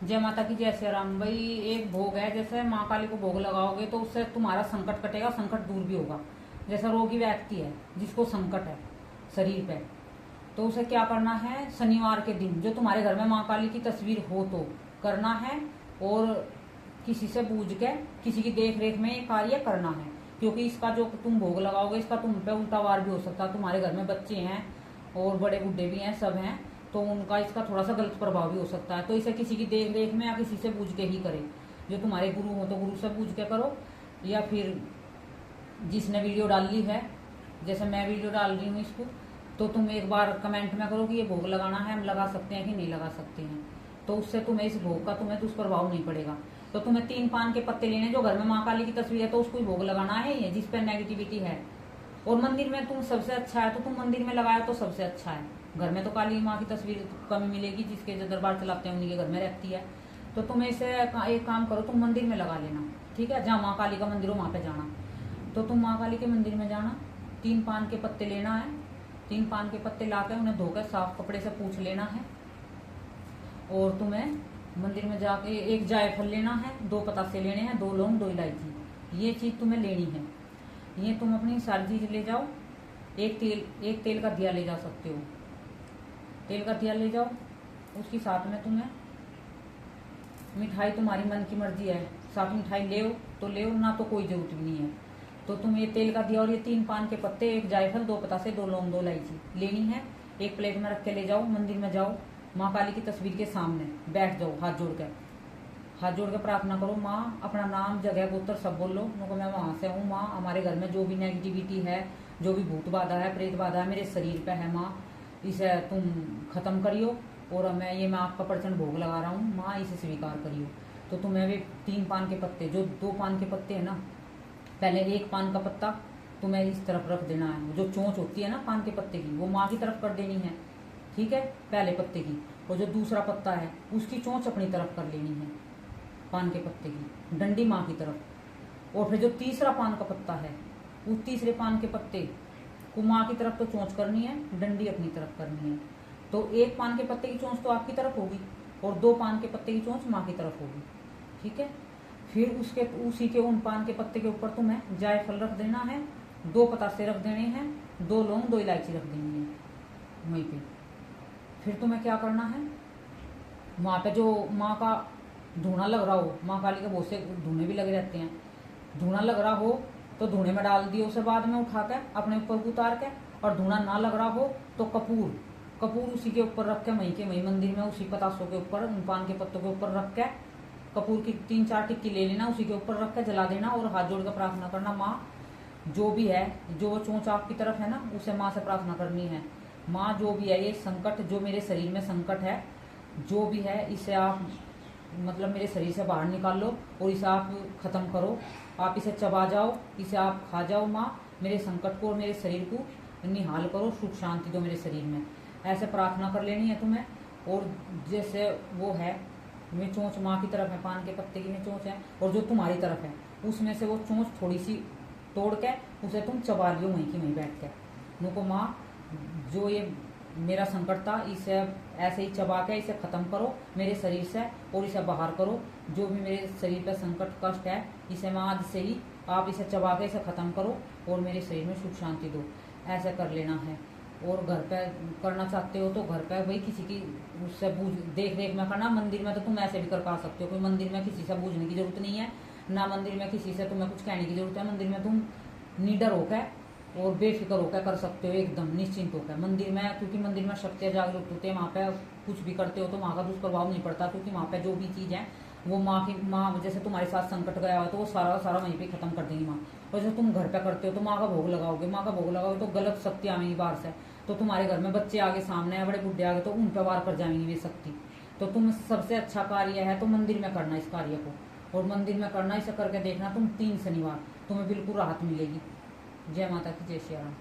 जय माता की जय श्री राम। भाई एक भोग है, जैसे माँ काली को भोग लगाओगे तो उससे तुम्हारा संकट कटेगा, संकट दूर भी होगा। जैसा रोगी व्यक्ति है जिसको संकट है शरीर पे, तो उसे क्या करना है, शनिवार के दिन जो तुम्हारे घर में माँ काली की तस्वीर हो तो करना है, और किसी से पूछ के किसी की देख रेख में ये कार्य करना है। क्योंकि इसका जो तुम भोग लगाओगे इसका तुम पे उल्टा वार भी हो सकता है। तुम्हारे घर में बच्चे हैं और बड़े बूढ़े भी हैं, सब हैं, तो उनका इसका थोड़ा सा गलत प्रभाव भी हो सकता है। तो इसे किसी की देख रेख में या किसी से पूछ के ही करे। जो तुम्हारे गुरु हो तो गुरु से पूछ के करो, या फिर जिसने वीडियो डाली है, जैसे मैं वीडियो डाल रही हूँ इसको, तो तुम एक बार कमेंट में करो कि ये भोग लगाना है, हम लगा सकते हैं कि नहीं लगा सकते हैं। तो उससे तुम्हें इस भोग का तुम्हें दुष्प्रभाव नहीं पड़ेगा। तो तुम्हें 3 पान के पत्ते लेने, जो घर में माँ काली की तस्वीर है तो उसको ही भोग लगाना है, ये जिस पर नेगेटिविटी है। और मंदिर में तुम सबसे अच्छा है तो तुम मंदिर में लगाया तो सबसे अच्छा है। घर में तो काली माँ की तस्वीर कम मिलेगी, जिसके जो दरबार चलाते हैं उन्हीं के घर में रहती है। तो तुम इसे एक काम करो, तुम मंदिर में लगा लेना, ठीक है। जहाँ माँ काली का मंदिर हो वहां पे जाना, तो तुम माँ काली के मंदिर में जाना, 3 पान के पत्ते लेना है। 3 पान के पत्ते लाकर उन्हें धोकर साफ कपड़े से पूछ लेना है। और तुम्हें मंदिर में जाके एक जायफल लेना है, 2 पतासे लेने हैं, 2 लौंग, 2 इलायची, ये चीज तुम्हें लेनी है। ये तुम अपनी सारी चीज ले जाओ। एक तेल का दिया ले जा सकते हो, तेल का दिया ले जाओ। उसके साथ में तुम्हें मिठाई, तुम्हारी मन की मर्जी है, साथ मिठाई ले तो ले, ना तो कोई जरूरत भी नहीं है। तो तुम ये तेल का दिया और ये 3 पान के पत्ते, एक जायफल, 2 पतासे, 2 लौंग, 2 इलायची लेनी है। एक प्लेट में रख के ले जाओ, मंदिर में जाओ, माँ काली की तस्वीर के सामने बैठ जाओ, हाथ जोड़ के प्रार्थना करो। माँ, अपना नाम, जगह, गोत्र सब बोलो, उनको मैं वहां से हूँ। माँ, हमारे घर में जो भी नेगेटिविटी है, जो भी भूत बाधा है, प्रेत बाधा है मेरे शरीर पे है, माँ इसे तुम खत्म करियो। और मैं आपका परचन भोग लगा रहा हूँ, माँ इसे स्वीकार करियो। तो तुम्हें वे 3 पान के पत्ते, जो 2 पान के पत्ते है ना, पहले 1 पान का पत्ता तुम्हें इस तरफ रख देना है। जो चोंच होती है ना पान के पत्ते की, वो माँ की तरफ कर देनी है, ठीक है, पहले पत्ते की। और जो दूसरा पत्ता है उसकी चोंच अपनी तरफ कर लेनी है, पान के पत्ते की डंडी माँ की तरफ। और फिर जो तीसरा पान का पत्ता है, उस तीसरे पान के पत्ते को माँ की तरफ तो चोंच करनी है, डंडी अपनी तरफ करनी है। तो 1 पान के पत्ते की चोंच तो आपकी तरफ होगी और 2 पान के पत्ते की चोंच माँ की तरफ होगी, ठीक है। फिर उसी के उन पान के पत्ते के ऊपर तुम्हें जायफल रख देना है, 2 पतासे रख देने हैं, 2 लौंग, 2 इलायची रख देनी है वहीं पे। फिर तुम्हें क्या करना है, वहां पे जो माँ का धुआं लग रहा हो, माँ काली के बहुत से धुएं भी लगे रहते हैं, धुआं लग रहा हो तो धुएं में डाल दियो, उसे बाद में उठा के अपने ऊपर उतार के। और धुआं ना लग रहा हो तो कपूर उसी के ऊपर रख के, वहीं मंदिर में उसी पतासों के ऊपर, उन पान के पत्तों के ऊपर रख के कपूर की 3-4 टिक्की ले लेना, उसी के ऊपर रख के जला देना। और हाथ जोड़ कर प्रार्थना करना, माँ जो भी है, जो चोंच आपकी तरफ है ना, उसे माँ से प्रार्थना करनी है, माँ जो भी है ये संकट, जो मेरे शरीर में संकट है, जो भी है इसे आप मतलब मेरे शरीर से बाहर निकाल लो और इसे आप खत्म करो। आप इसे चबा जाओ, इसे आप खा जाओ। माँ, मेरे संकट को और मेरे शरीर को निहाल करो, सुख शांति दो मेरे शरीर में। ऐसे प्रार्थना कर लेनी है तुम्हें। और जैसे वो है, में चोंच माँ की तरफ है, पान के पत्ते की में चोंच है, और जो तुम्हारी तरफ है उसमें से वो चोंच थोड़ी सी तोड़ के उसे तुम चबा लियो वहीं की वहीं बैठ के। उनको, माँ जो ये मेरा संकट था इसे ऐसे ही चबा के इसे खत्म करो मेरे शरीर से, और इसे बाहर करो। जो भी मेरे शरीर पे संकट कष्ट है, इसे माँ आज से ही आप इसे चबा के इसे खत्म करो और मेरे शरीर में सुख शांति दो। ऐसे कर लेना है। और घर पे करना चाहते हो तो घर पे वही किसी की उससे देख रेख में करना। मंदिर में तो तुम ऐसे भी कर पा सकते हो, कोई मंदिर में किसी से पूछने की जरूरत नहीं है, ना मंदिर में किसी से तुम्हें कुछ कहने की जरूरत है। मंदिर में तुम निडर होकर और बेफिक्र होकर कर सकते हो, एकदम निश्चिंत होकर मंदिर में। क्योंकि मंदिर में शक्तियाँ जागरूक होती है, वहाँ पे कुछ भी करते हो तो वहाँ का दुष्प्रभाव नहीं पड़ता। क्योंकि वहाँ पे जो भी चीज़ है वो माँ जैसे तुम्हारे साथ संकट गया हो तो वो सारा वहीं पे खत्म कर देंगी माँ। और जैसे तुम घर पे करते हो तो माँ का भोग लगाओगे तो गलत शक्ति आएंगी बाहर से, तो तुम्हारे घर में बच्चे आगे सामने है, बड़े बुढ़े आगे, तो उन पर वार कर जाएंगी वे शक्ति। तो तुम सबसे अच्छा कार्य है तो मंदिर में करना इस कार्य को, और मंदिर में करना, इसे करके देखना तुम 3 शनिवार, तुम्हें बिल्कुल राहत मिलेगी। जय माता की जय श्री राम।